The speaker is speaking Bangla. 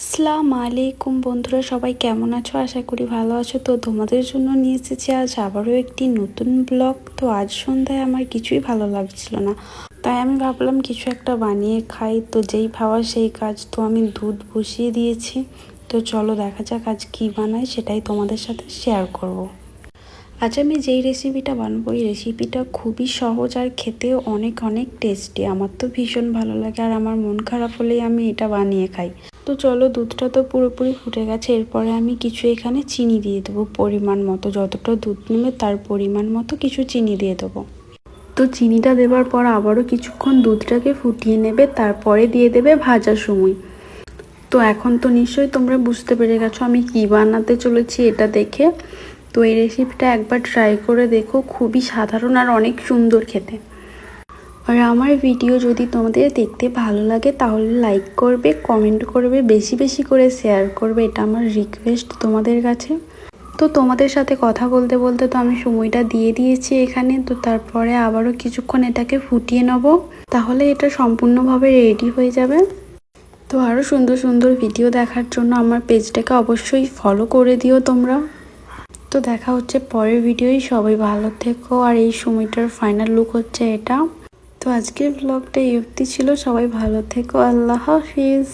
আসসালামু আলাইকুম বন্ধুরা, সবাই কেমন আছো? আশা করি ভালো আছো। তো তোমাদের জন্য নিয়ে এসেছি আজ আবারও একটি নতুন ব্লগ। তো আজ সন্ধ্যায় আমার কিছুই ভালো লাগছিল না, তাই আমি ভাবলাম কিছু একটা বানিয়ে খাই। তো যেই ভাবা সেই কাজ, তো আমি দুধ বসিয়ে দিয়েছি। তো চলো দেখা যাক আজ কী বানাই, সেটাই তোমাদের সাথে শেয়ার করব। আজ আমি যেই রেসিপিটা বানাবো, এই রেসিপিটা খুবই সহজ আর খেতেও অনেক অনেক টেস্টি। আমার তো ভীষণ ভালো লাগে, আর আমার মন খারাপ হলেই আমি এটা বানিয়ে খাই। তো চলো, দুধটা তো পুরোপুরি ফুটে গেছে। এরপরে আমি কিছু এখানে চিনি দিয়ে দেবো পরিমাণ মতো। যতটা দুধ নেবে তার পরিমাণ মতো কিছু চিনি দিয়ে দেবো। তো চিনিটা দেওয়ার পর আবারও কিছুক্ষণ দুধটাকে ফুটিয়ে নেবে, তারপরে দিয়ে দেবে ভাজার সময়। তো এখন তো নিশ্চয়ই তোমরা বুঝতে পেরে গেছো আমি কী বানাতে চলেছি এটা দেখে। তো এই রেসিপিটা একবার ট্রাই করে দেখো, খুবই সাধারণ আর অনেক সুন্দর খেতে। আর আমার ভিডিও যদি তোমাদের দেখতে ভালো লাগে তাহলে লাইক করবে, কমেন্ট করবে, বেশি বেশি করে শেয়ার করবে, এটা আমার রিকোয়েস্ট তোমাদের কাছে। তো তোমাদের সাথে কথা বলতে বলতে তো আমি সময়টা দিয়ে দিয়েছি এখানে। তো তারপরে আবারও কিছুক্ষণ এটাকে ফুটিয়ে নেব, তাহলে এটা সম্পূর্ণভাবে রেডি হয়ে যাবে। তো আরও সুন্দর সুন্দর ভিডিও দেখার জন্য আমার পেজটাকে অবশ্যই ফলো করে দিও তোমরা। তো দেখা হচ্ছে পরের ভিডিওই। সবাই ভালো থেকো। আর এই সময়টার ফাইনাল লুক হচ্ছে এটা। তো আজকের ব্লগটা এই অবধি ছিল। সবাই ভালো থেকো। আল্লাহ হাফিজ।